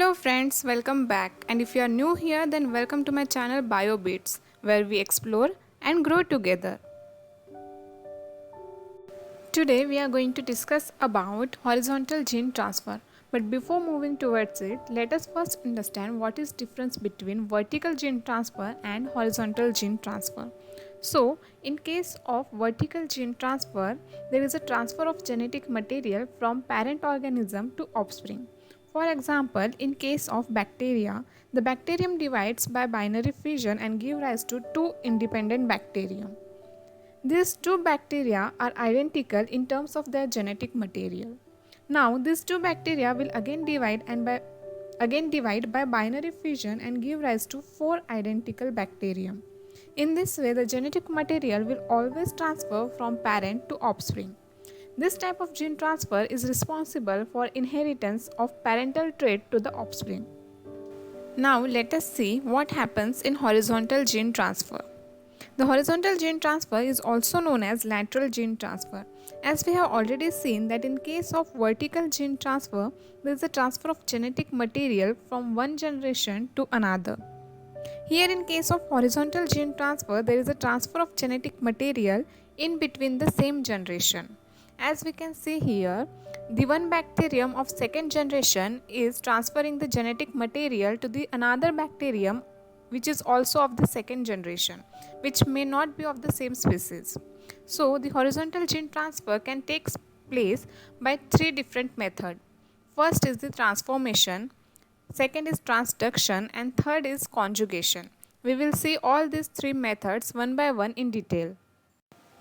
Hello friends, welcome back, and if you are new here then welcome to my channel Bio Beats, where we explore and grow together. Today we are going to discuss about horizontal gene transfer. But before moving towards it, let us first understand what is difference between vertical gene transfer and horizontal gene transfer. So, in case of vertical gene transfer, there is a transfer of genetic material from parent organism to offspring. For example, in case of bacteria, the bacterium divides by binary fission and give rise to two independent bacteria. These two bacteria are identical in terms of their genetic material. Now, these two bacteria will again divide by binary fission and give rise to four identical bacteria. In this way, the genetic material will always transfer from parent to offspring. This type of gene transfer is responsible for inheritance of parental trait to the offspring. Now let us see what happens in horizontal gene transfer. The horizontal gene transfer is also known as lateral gene transfer. As we have already seen that in case of vertical gene transfer, there is a transfer of genetic material from one generation to another. Here in case of horizontal gene transfer, there is a transfer of genetic material in between the same generation. As we can see here, the one bacterium of second generation is transferring the genetic material to the another bacterium which is also of the second generation, which may not be of the same species. So the horizontal gene transfer can take place by three different methods. First is the transformation, second is transduction, and third is conjugation. We will see all these three methods one by one in detail.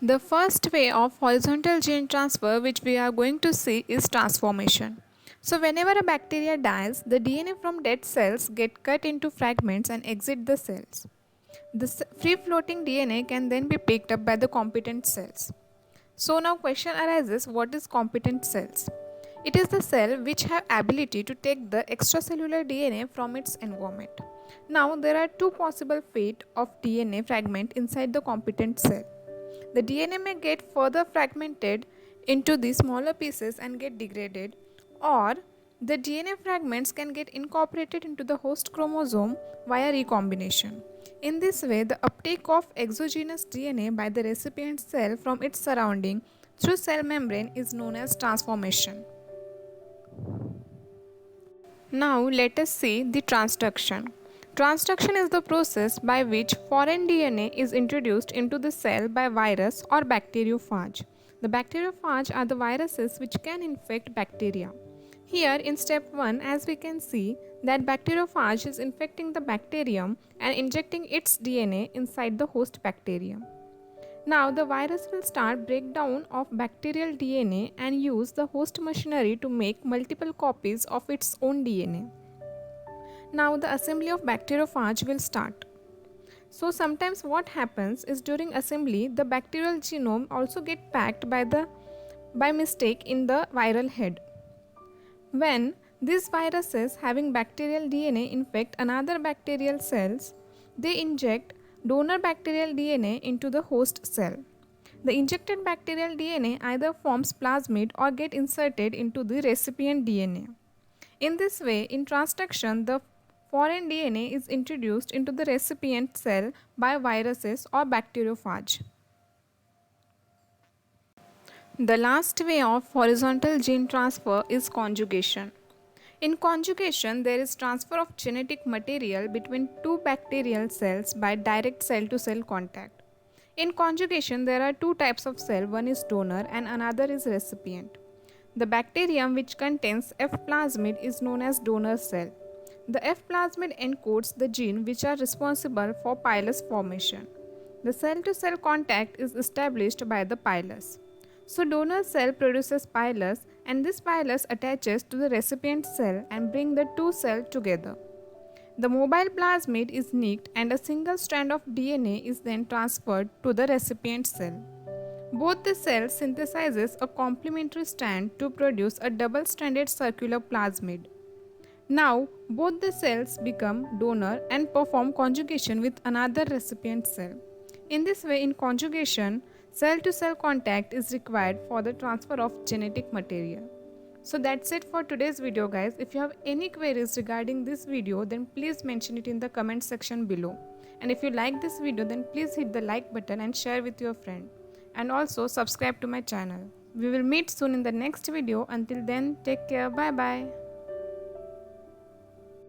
The first way of horizontal gene transfer which we are going to see is transformation. So whenever a bacteria dies, the DNA from dead cells get cut into fragments and exit the cells. The free floating DNA can then be picked up by the competent cells. So now question arises, what is competent cells? It is the cell which have ability to take the extracellular DNA from its environment. Now there are two possible fate of DNA fragment inside the competent cell. The DNA may get further fragmented into the smaller pieces and get degraded, or the DNA fragments can get incorporated into the host chromosome via recombination. In this way, the uptake of exogenous DNA by the recipient cell from its surrounding through cell membrane is known as transformation. Now let us see the transduction. Transduction is the process by which foreign DNA is introduced into the cell by virus or bacteriophage. The bacteriophage are the viruses which can infect bacteria. Here in step 1, as we can see that bacteriophage is infecting the bacterium and injecting its DNA inside the host bacterium. Now the virus will start breakdown of bacterial DNA and use the host machinery to make multiple copies of its own DNA. Now the assembly of bacteriophage will start. So sometimes what happens is during assembly the bacterial genome also get packed by mistake in the viral head. When these viruses having bacterial DNA infect another bacterial cells, they inject donor bacterial DNA into the host cell. The injected bacterial DNA either forms plasmid or get inserted into the recipient DNA. In this way, in transduction, the foreign DNA is introduced into the recipient cell by viruses or bacteriophage. The last way of horizontal gene transfer is conjugation. In conjugation, there is transfer of genetic material between two bacterial cells by direct cell-to-cell contact. In conjugation, there are two types of cell, one is donor and another is recipient. The bacterium which contains F plasmid is known as donor cell. The F plasmid encodes the gene which are responsible for pilus formation. The cell-to-cell contact is established by the pilus. So donor cell produces pilus and this pilus attaches to the recipient cell and bring the two cells together. The mobile plasmid is nicked and a single strand of DNA is then transferred to the recipient cell. Both the cells synthesizes a complementary strand to produce a double-stranded circular plasmid. Now, both the cells become donor and perform conjugation with another recipient cell. In this way, in conjugation, cell-to-cell contact is required for the transfer of genetic material. So that's it for today's video, guys. If you have any queries regarding this video, then please mention it in the comment section below. And if you like this video, then please hit the like button and share with your friend. And also subscribe to my channel. We will meet soon in the next video. Until then, take care. Bye bye.